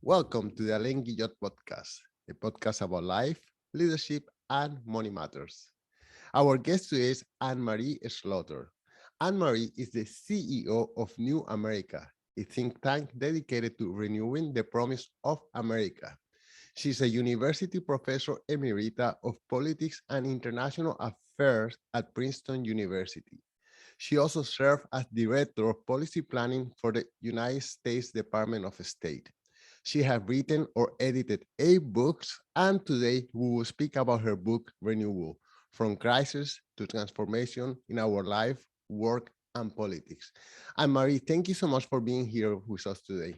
Welcome to the Alain Guillot podcast, a podcast about life, leadership, and money matters. Our guest today is Anne-Marie Slaughter. Anne-Marie is the CEO of New America, a think tank dedicated to renewing the promise of America. She's a university professor emerita of politics and international affairs at Princeton University. She also served as director of policy planning for the United States Department of State. She has written or edited 8 books, and today we will speak about her book, Renewal, From Crisis to Transformation in Our Life, Work, and Politics. And Marie, thank you so much for being here with us today.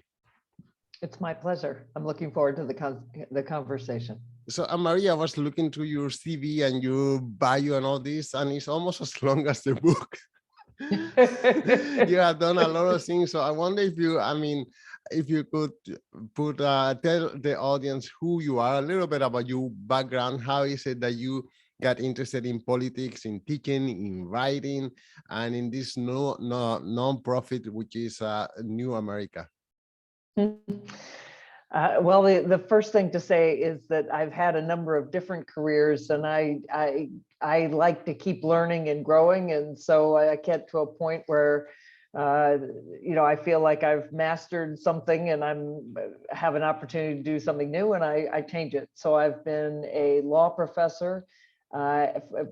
It's my pleasure. I'm looking forward to the conversation. So, Marie, I was looking through your CV and your bio and all this, and it's almost as long as the book. You have done a lot of things. So I wonder if you could tell the audience who you are, a little bit about your background. How is it that you got interested in politics, in teaching, in writing, and in this non-profit, which is New America? Well, the first thing to say is that I've had a number of different careers, and I like to keep learning and growing, and so I get to a point where I feel like I've mastered something, and have an opportunity to do something new, and I change it. So I've been a law professor,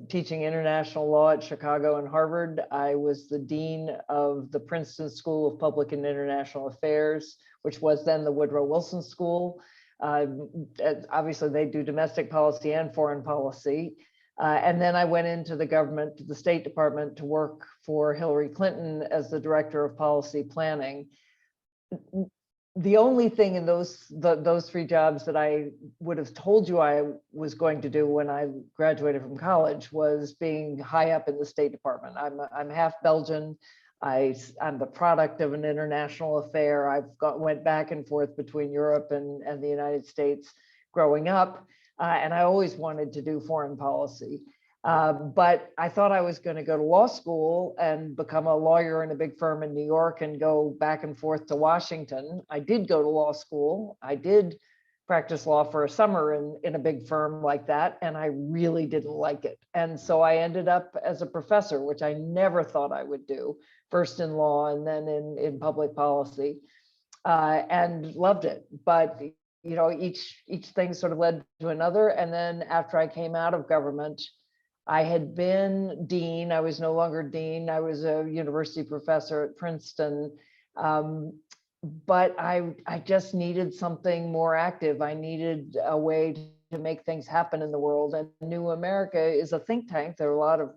teaching international law at Chicago and Harvard. I was the dean of the Princeton School of Public and International Affairs, which was then the Woodrow Wilson School. Obviously, they do domestic policy and foreign policy. And then I went into the government, to the State Department, to work for Hillary Clinton as the director of policy planning. The only thing in those three jobs that I would have told you I was going to do when I graduated from college was being high up in the State Department. I'm half Belgian. I'm the product of an international affair. Went back and forth between Europe and the United States growing up, and I always wanted to do foreign policy. But I thought I was going to go to law school and become a lawyer in a big firm in New York and go back and forth to Washington. I did go to law school. I did practice law for a summer in a big firm like that, and I really didn't like it. And so I ended up as a professor, which I never thought I would do, first in law and then in public policy, and loved it. But each thing sort of led to another. And then after I came out of government, I had been dean. I was no longer dean. I was a university professor at Princeton. But I just needed something more active. I needed a way to make things happen in the world. And New America is a think tank. There are a lot of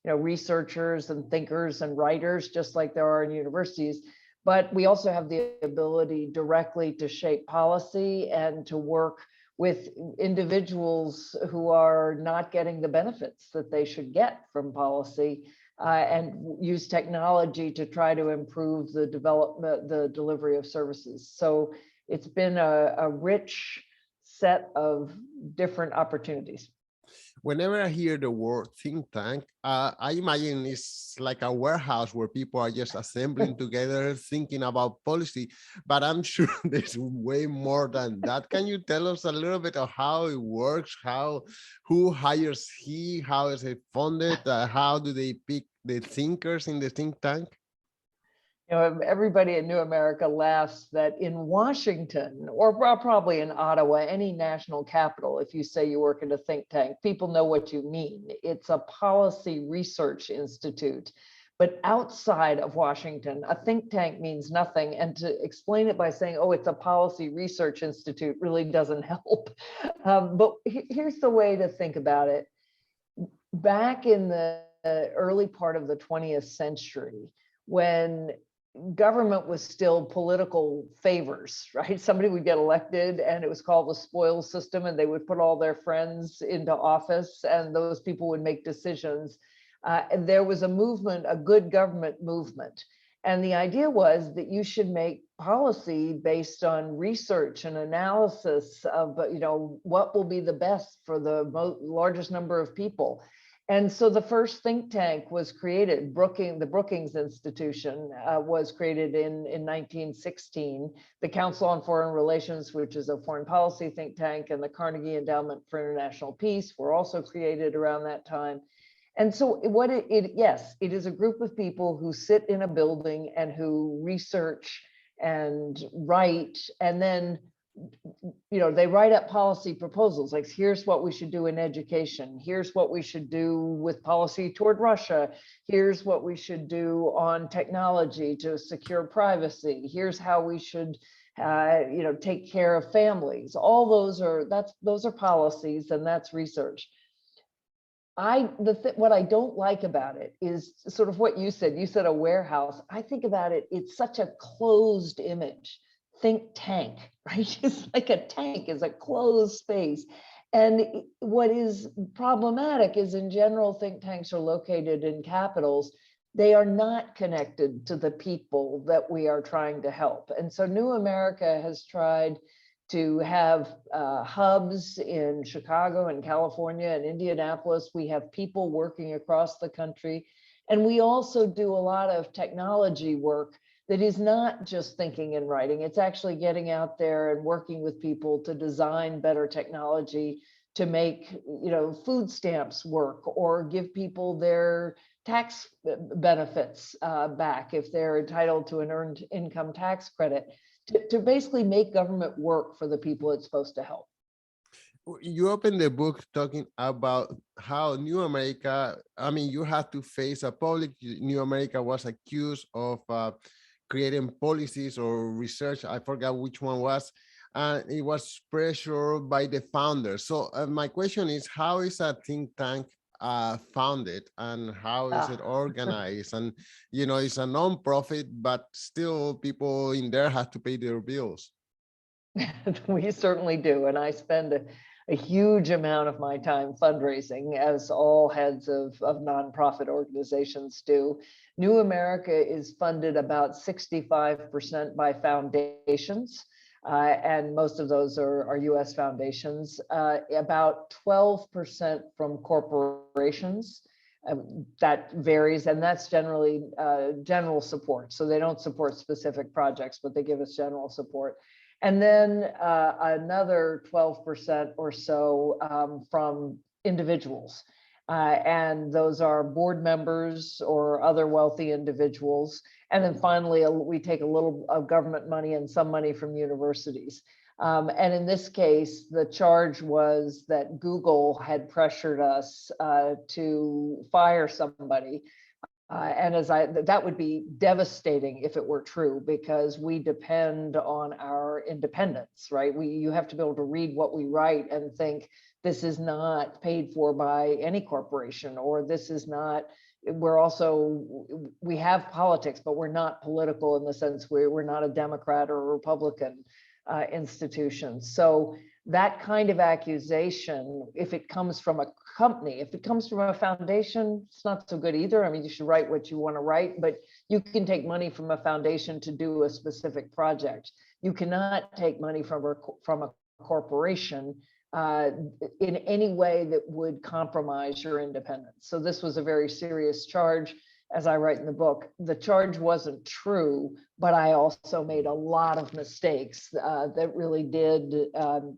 researchers and thinkers and writers, just like there are in universities. But we also have the ability directly to shape policy and to work with individuals who are not getting the benefits that they should get from policy, and use technology to try to improve the delivery of services. So it's been a rich set of different opportunities. Whenever I hear the word think tank, I imagine it's like a warehouse where people are just assembling together, thinking about policy, but I'm sure there's way more than that. Can you tell us a little bit of how it works? Who hires how is it funded? How do they pick the thinkers in the think tank? Everybody at New America laughs that in Washington, or probably in Ottawa, any national capital, if you say you work at a think tank, people know what you mean. It's a policy research institute. But outside of Washington, a think tank means nothing. And to explain it by saying, oh, it's a policy research institute really doesn't help. But here's the way to think about it. Back in the early part of the 20th century, when government was still political favors, right? Somebody would get elected and it was called the spoils system, and they would put all their friends into office and those people would make decisions. And there was a movement, a good government movement. And the idea was that you should make policy based on research and analysis of, what will be the best for the largest number of people. And so the first think tank was created. The Brookings Institution was created in 1916. The Council on Foreign Relations, which is a foreign policy think tank, and the Carnegie Endowment for International Peace were also created around that time. And so yes, it is a group of people who sit in a building and who research and write, and then they write up policy proposals, like here's what we should do in education, here's what we should do with policy toward Russia, here's what we should do on technology to secure privacy, here's how we should take care of families. All those are policies, and that's research. What I don't like about it is sort of what you said. You said a warehouse. I think about it, it's such a closed image. Think tank, right? It's like a tank is a closed space. And what is problematic is, in general, think tanks are located in capitals. They are not connected to the people that we are trying to help. And so New America has tried to have hubs in Chicago and California and Indianapolis. We have people working across the country. And we also do a lot of technology work that is not just thinking and writing. It's actually getting out there and working with people to design better technology to make food stamps work, or give people their tax benefits back if they're entitled to an earned income tax credit, to basically make government work for the people it's supposed to help. You opened the book talking about how New America, you had to face a public. New America was accused of creating policies or research. I forgot which one was. And it was pressured by the founders. So my question is, how is a think tank founded, and how is it organized? And, it's a non-profit, but still people in there have to pay their bills. We certainly do. And I spend a huge amount of my time fundraising, as all heads of nonprofit organizations do. New America is funded about 65% by foundations, and most of those are US foundations, about 12% from corporations. That varies, and that's generally general support. So they don't support specific projects, but they give us general support. And then another 12% or so from individuals. And those are board members or other wealthy individuals. And then finally, we take a little of government money and some money from universities. And in this case, the charge was that Google had pressured us to fire somebody. And that would be devastating if it were true, because we depend on our independence, right? You have to be able to read what we write and think, this is not paid for by any corporation, or this is not. We have politics, but we're not political in the sense we're not a Democrat or a Republican institution. So that kind of accusation, if it comes from a company, if it comes from a foundation, it's not so good either. You should write what you want to write, but you can take money from a foundation to do a specific project. You cannot take money from a corporation in any way that would compromise your independence. So this was a very serious charge. As I write in the book, the charge wasn't true, but I also made a lot of mistakes that really did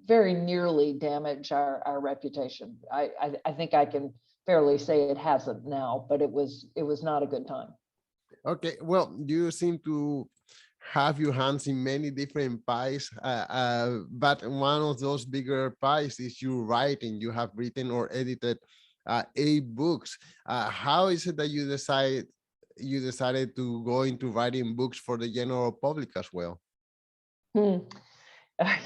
very nearly damage our reputation. I think I can fairly say it hasn't now, but it was not a good time. Okay, well, you seem to have your hands in many different pies, but one of those bigger pies is your writing. You have written or edited 8 books. How is it that you decided to go into writing books for the general public as well?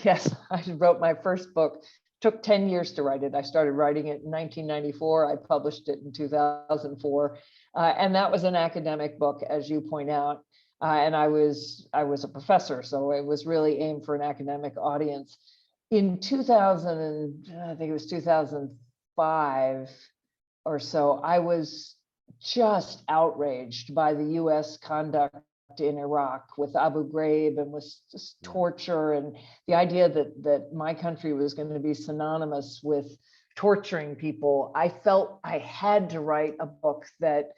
Yes, I wrote my first book. It took 10 years to write it. I started writing it in 1994. I published it in 2004. And that was an academic book, as you point out. And I was a professor, so it was really aimed for an academic audience. In 2000, I think it was 2005 or so, I was just outraged by the US conduct in Iraq with Abu Ghraib and with just torture, and the idea that my country was going to be synonymous with torturing people, I felt I had to write a book that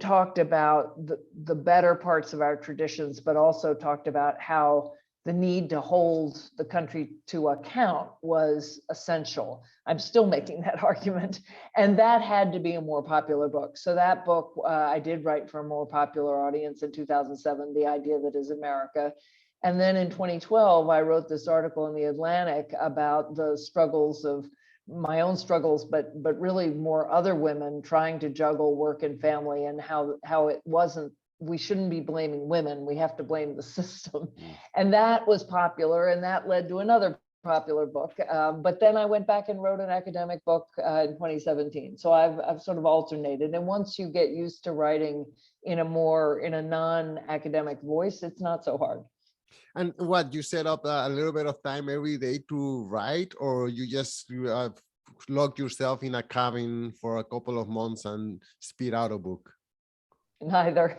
talked about the better parts of our traditions, but also talked about how the need to hold the country to account was essential. I'm still making that argument. And that had to be a more popular book. So that book I did write for a more popular audience in 2007, The Idea That Is America. And then in 2012, I wrote this article in The Atlantic about the struggles of my own struggles, but really more other women trying to juggle work and family, and how it wasn't, we shouldn't be blaming women, we have to blame the system. And that was popular, and that led to another popular book. But then I went back and wrote an academic book in 2017. So I've sort of alternated. And once you get used to writing in a non-academic voice, it's not so hard. And what, you set up a little bit of time every day to write, or you just lock yourself in a cabin for a couple of months and spit out a book? Neither.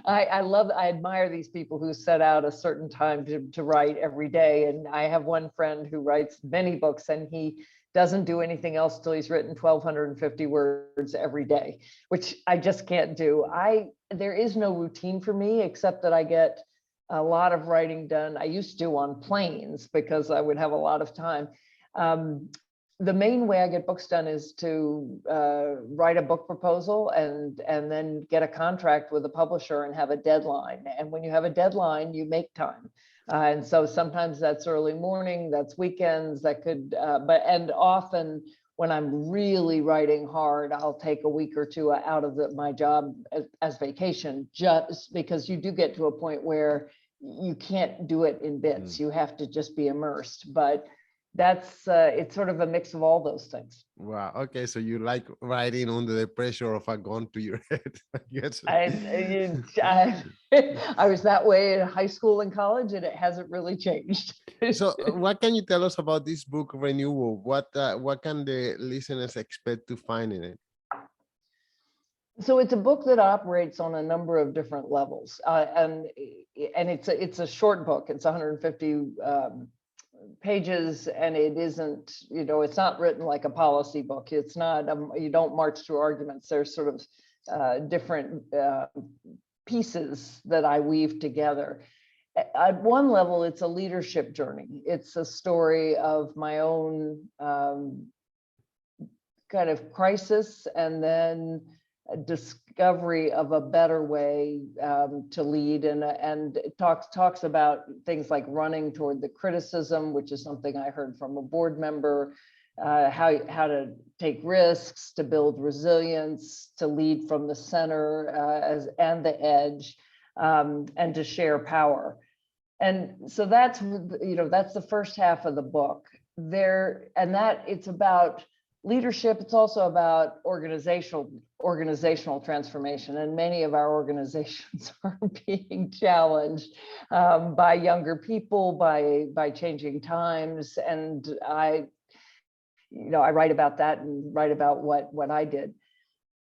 I admire these people who set out a certain time to write every day. And I have one friend who writes many books, and he doesn't do anything else till he's written 1,250 words every day, which I just can't do. There is no routine for me, except that I get a lot of writing done. I used to on planes because I would have a lot of time. The main way I get books done is to write a book proposal and then get a contract with a publisher and have a deadline. And when you have a deadline, you make time. And so sometimes that's early morning, that's weekends, that could, and often when I'm really writing hard, I'll take a week or two out of my job as vacation, just because you do get to a point where you can't do it in bits. You have to just be immersed. But that's it's sort of a mix of all those things. Wow. Okay, so you like writing under the pressure of a gun to your head? Yes. I was that way in high school and college, and it hasn't really changed. So what can you tell us about this book, Renewal? What can the listeners expect to find in it? So it's a book that operates on a number of different levels, and it's a short book. It's 150 pages, and it isn't, it's not written like a policy book. It's not, you don't march through arguments. There's sort of different pieces that I weave together. At one level, it's a leadership journey. It's a story of my own kind of crisis, and then a discovery of a better way to lead, and it talks about things like running toward the criticism, which is something I heard from a board member, how to take risks, to build resilience, to lead from the center and the edge, and to share power. And so that's the first half of the book there, and that it's about leadership. It's also about organizational transformation, and many of our organizations are being challenged by younger people, by changing times, and I write about that and write about what I did.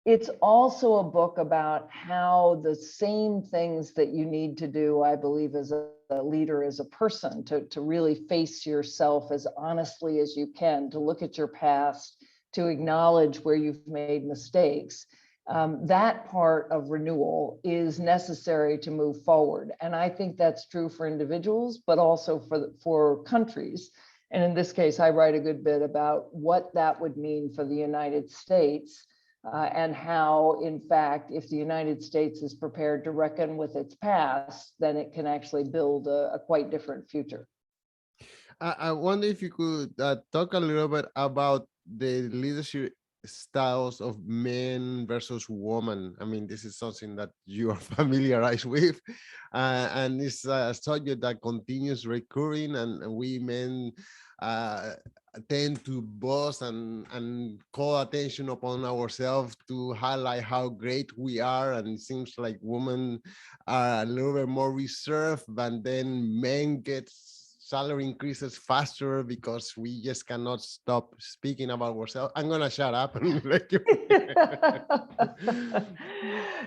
It's also a book about how the same things that you need to do, I believe, as a leader, as a person, to really face yourself as honestly as you can, to look at your past, to acknowledge where you've made mistakes. That part of renewal is necessary to move forward. And I think that's true for individuals, but also for countries. And in this case, I write a good bit about what that would mean for the United States, and how, in fact, if the United States is prepared to reckon with its past, then it can actually build a quite different future. I wonder if you could talk a little bit about the leadership styles of men versus women. I mean, this is something that you are familiarized with, and it's a subject that continues recurring, and we men tend to boast and call attention upon ourselves to highlight how great we are, and it seems like women are a little bit more reserved, but then men get salary increases faster because we just cannot stop speaking about ourselves? I'm gonna shut up and let you.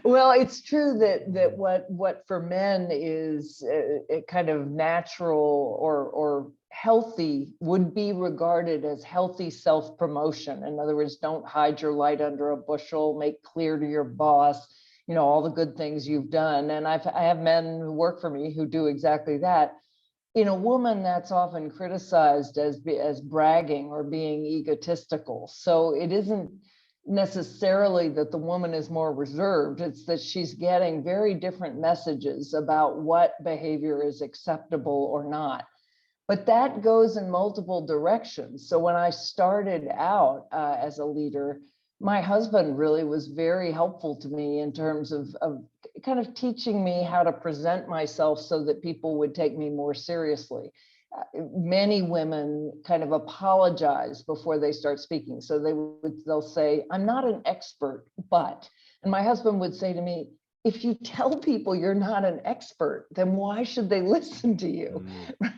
Well, it's true that what for men is a kind of natural or healthy would be regarded as healthy self-promotion. In other words, don't hide your light under a bushel, make clear to your boss, all the good things you've done. And I have men who work for me who do exactly that. In a woman, that's often criticized as bragging or being egotistical. So it isn't necessarily that the woman is more reserved, it's that she's getting very different messages about what behavior is acceptable or not. But that goes in multiple directions. So when I started out as a leader, my husband really was very helpful to me in terms of kind of teaching me how to present myself so that people would take me more seriously. Many women kind of apologize before they start speaking. So they'll say, I'm not an expert, but, and my husband would say to me, if you tell people you're not an expert, then why should they listen to you,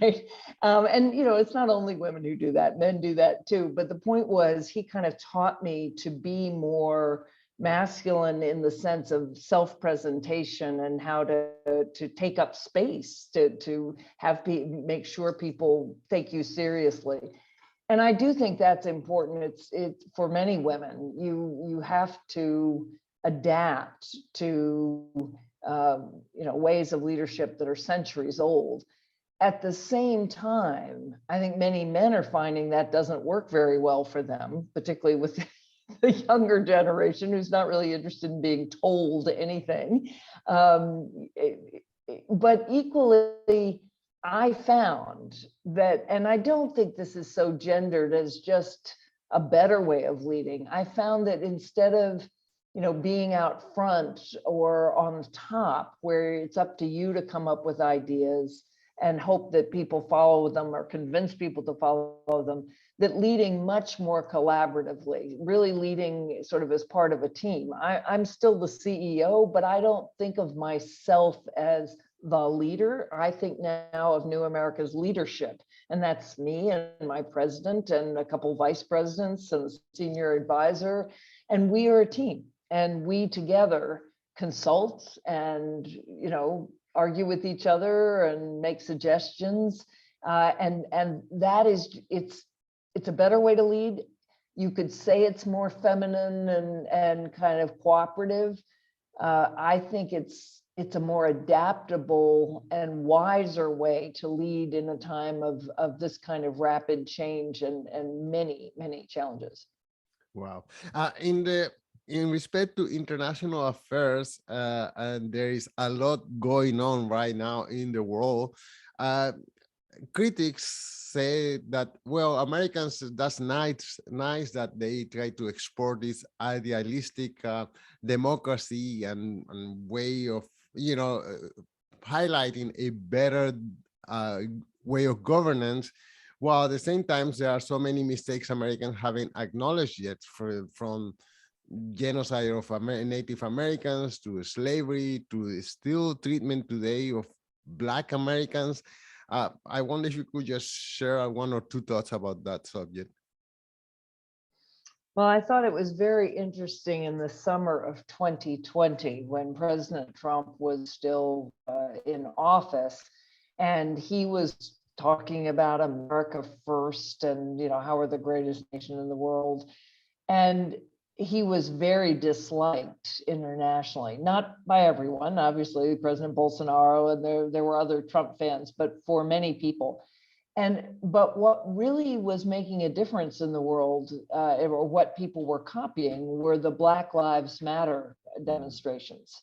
right? And it's not only women who do that, men do that too. But the point was, he kind of taught me to be more masculine in the sense of self-presentation and how to take up space, to make sure people take you seriously. And I do think that's important. It's for many women. You have to adapt to ways of leadership that are centuries old. At the same time, I think many men are finding that doesn't work very well for them, particularly with the younger generation who's not really interested in being told anything. But equally, I found that, and I don't think this is so gendered as just a better way of leading. I found that instead of being out front or on the top, where it's up to you to come up with ideas and hope that people follow them or convince people to follow them, that leading much more collaboratively, really leading sort of as part of a team. I'm still the CEO, but I don't think of myself as the leader. I think now of New America's leadership, and that's me and my president and a couple vice presidents and the senior advisor, and we are a team. And we together consult and argue with each other and make suggestions, and that is it's a better way to lead. You could say it's more feminine and kind of cooperative. I think it's a more adaptable and wiser way to lead in a time of this kind of rapid change and many challenges. Wow. In respect to international affairs, and there is a lot going on right now in the world. Critics say that, well, Americans, that's nice that they try to export this idealistic democracy and way of, highlighting a better way of governance, while at the same time, there are so many mistakes Americans haven't acknowledged yet, from genocide of Native Americans to slavery to still treatment today of Black Americans. I wonder if you could just share one or two thoughts about that subject. Well, I thought it was very interesting in the summer of 2020 when President Trump was still in office, and he was talking about America first and how we're the greatest nation in the world. And he was very disliked internationally, not by everyone, obviously, President Bolsonaro, and there were other Trump fans, but for many people. But what really was making a difference in the world, or what people were copying, were the Black Lives Matter demonstrations.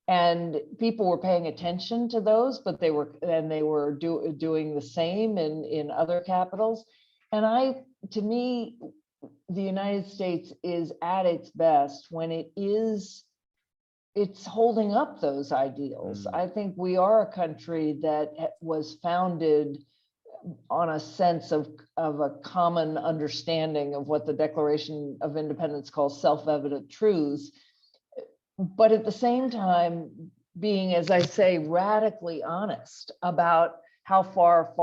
And people were paying attention to those, but they were doing the same in other capitals. And to me, the United States is at its best when it's holding up those ideals. I think we are a country that was founded on a sense of a common understanding of what the Declaration of Independence calls self-evident truths, but at the same time being, as I say, radically honest about how far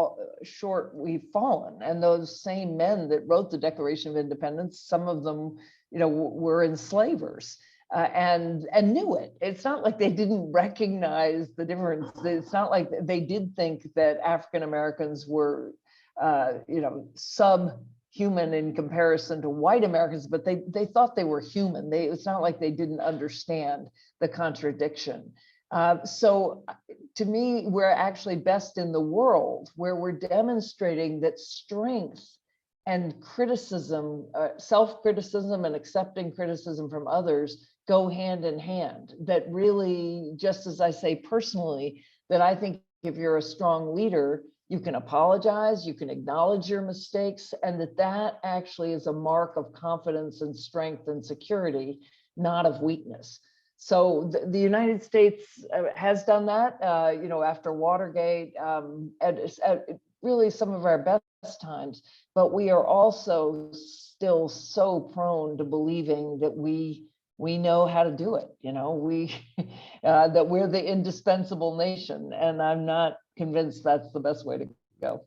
short we've fallen. And those same men that wrote the Declaration of Independence, some of them, were enslavers. And knew it. It's not like they didn't recognize the difference. It's not like they did think that African Americans were, subhuman in comparison to white Americans, but they thought they were human. It's not like they didn't understand the contradiction. So to me, we're actually best in the world where we're demonstrating that strength and criticism, self-criticism and accepting criticism from others go hand in hand. That really, just as I say personally, that I think if you're a strong leader, you can apologize, you can acknowledge your mistakes, and that actually is a mark of confidence and strength and security, not of weakness. So the United States has done that, after Watergate, at really some of our best times, but we are also still so prone to believing that we know how to do it. That we're the indispensable nation, and I'm not convinced that's the best way to go.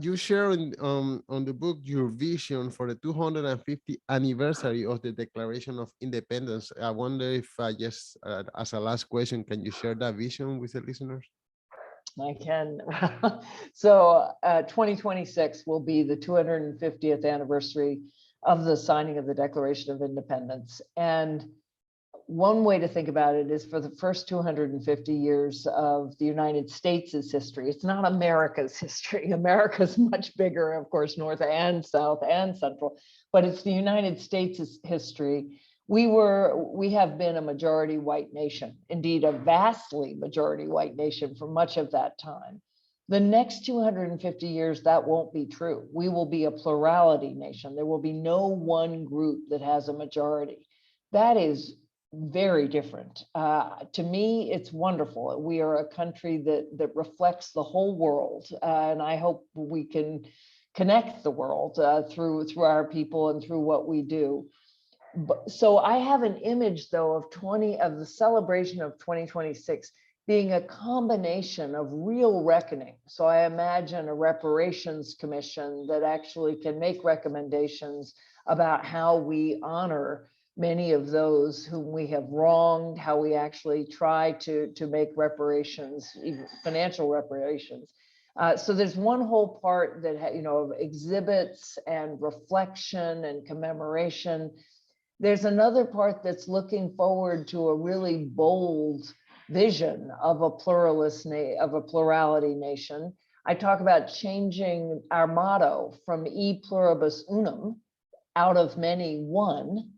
You share on the book your vision for the 250th anniversary of the Declaration of Independence. I wonder if, as a last question, can you share that vision with the listeners? I can. So 2026 will be the 250th anniversary of the signing of the Declaration of Independence. And one way to think about it is for the first 250 years of the United States' history. It's not America's history. America's much bigger, of course, North and South and Central, but it's the United States' history. We have been a majority white nation, indeed a vastly majority white nation for much of that time. The next 250 years, that won't be true. We will be a plurality nation. There will be no one group that has a majority. That is very different. To me, it's wonderful. We are a country that reflects the whole world, and I hope we can connect the world through our people and through what we do. So I have an image, though, of the celebration of 2026 being a combination of real reckoning. So I imagine a reparations commission that actually can make recommendations about how we honor many of those whom we have wronged, how we actually try to make reparations, even financial reparations. So there's one whole part that of exhibits and reflection and commemoration. There's another part that's looking forward to a really bold vision of a plurality nation. I talk about changing our motto from e pluribus unum, out of many one,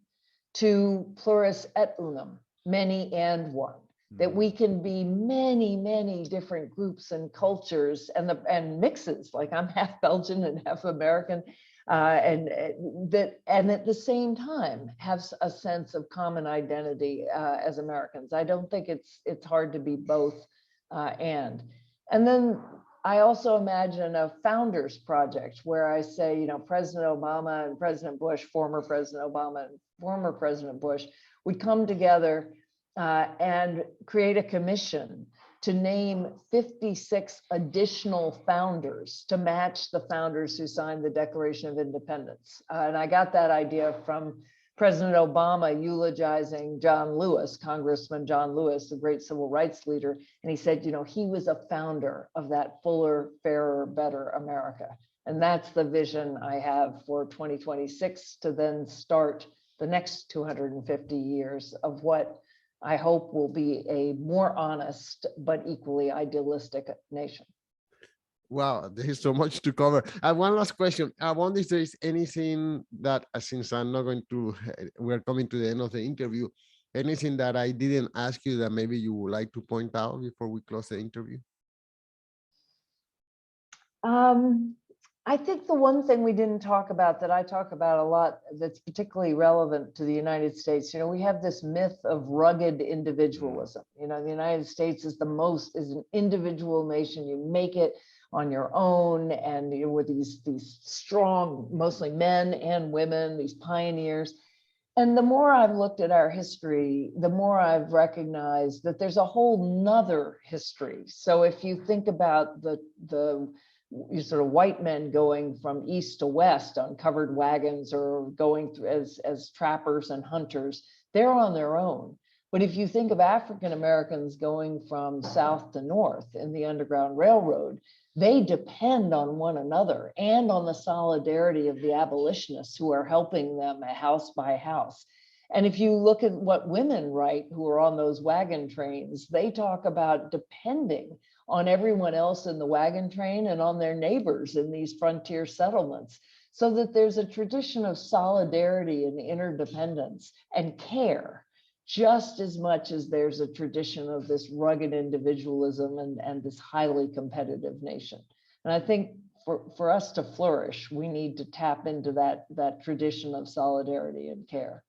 to pluribus et unum, many and one. That we can be many, many different groups and cultures and mixes. Like I'm half Belgian and half American. And at the same time have a sense of common identity as Americans. I don't think it's hard to be both and then I also imagine a founders project where I say, President Obama and President Bush, former President Obama and former President Bush would come together and create a commission to name 56 additional founders to match the founders who signed the Declaration of Independence. And I got that idea from President Obama eulogizing John Lewis, Congressman John Lewis, the great civil rights leader. And he said, he was a founder of that fuller, fairer, better America. And that's the vision I have for 2026 to then start the next 250 years of what I hope will be a more honest but equally idealistic nation. Wow, there is so much to cover. One last question. I wonder if there is anything that, since we're coming to the end of the interview, anything that I didn't ask you that maybe you would like to point out before we close the interview? I think the one thing we didn't talk about that I talk about a lot that's particularly relevant to the United States, we have this myth of rugged individualism. The United States is an individual nation. You make it on your own, and with these strong, mostly men and women, these pioneers. And the more I've looked at our history, the more I've recognized that there's a whole nother history. So if you think about the sort of white men going from east to west on covered wagons or going through as trappers and hunters, they're on their own. But if you think of African Americans going from south to north in the Underground Railroad, they depend on one another and on the solidarity of the abolitionists who are helping them house by house. And if you look at what women write who are on those wagon trains, they talk about depending on everyone else in the wagon train and on their neighbors in these frontier settlements, so that there's a tradition of solidarity and interdependence and care, just as much as there's a tradition of this rugged individualism and this highly competitive nation. And I think for us to flourish, we need to tap into that tradition of solidarity and care.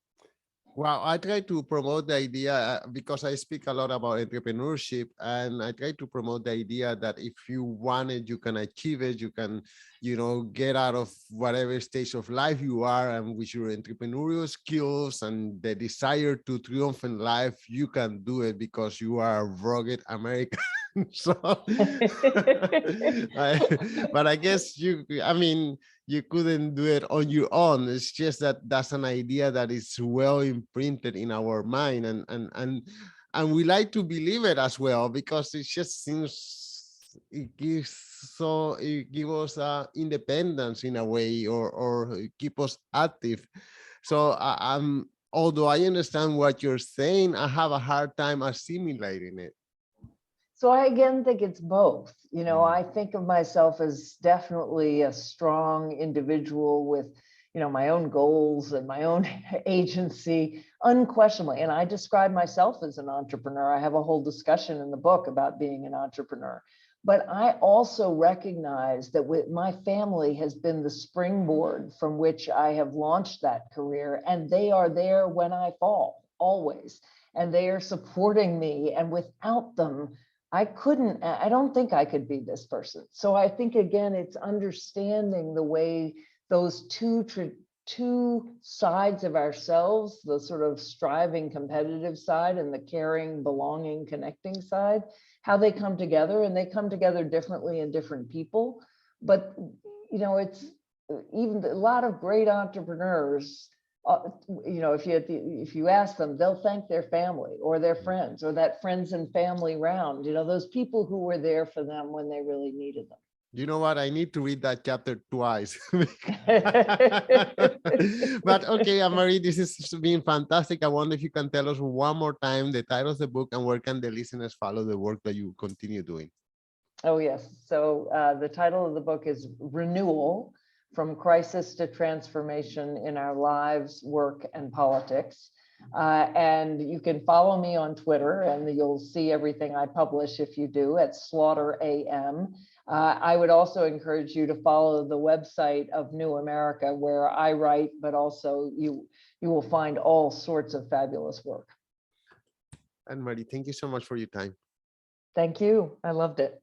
Well, I try to promote the idea because I speak a lot about entrepreneurship, and I try to promote the idea that if you want it, you can achieve it. You can, get out of whatever stage of life you are, and with your entrepreneurial skills and the desire to triumph in life, you can do it because you are a rugged American. So, but I guess you couldn't do it on your own. It's just that that's an idea that is well imprinted in our mind, and we like to believe it as well, because it just seems it gives us independence in a way, or keep us active. So although I understand what you're saying, I have a hard time assimilating it. So I again think it's both. I think of myself as definitely a strong individual with, my own goals and my own agency, unquestionably. And I describe myself as an entrepreneur. I have a whole discussion in the book about being an entrepreneur. But I also recognize that my family has been the springboard from which I have launched that career, and they are there when I fall, always. And they are supporting me. And without them, I don't think I could be this person. So I think, again, it's understanding the way those two sides of ourselves, the sort of striving, competitive side and the caring, belonging, connecting side, how they come together, and they come together differently in different people. But, it's even a lot of great entrepreneurs, if you ask them, they'll thank their family or their friends or that friends and family round, those people who were there for them when they really needed them. You know what? I need to read that chapter twice. But okay, Anne-Marie, this has been fantastic. I wonder if you can tell us one more time the title of the book and where can the listeners follow the work that you continue doing? Oh, yes. So the title of the book is Renewal: From Crisis to Transformation in Our Lives, Work, and Politics. And you can follow me on Twitter, and you'll see everything I publish if you do at Slaughter AM. I would also encourage you to follow the website of New America, where I write, but also you will find all sorts of fabulous work. Anne-Marie, thank you so much for your time. Thank you. I loved it.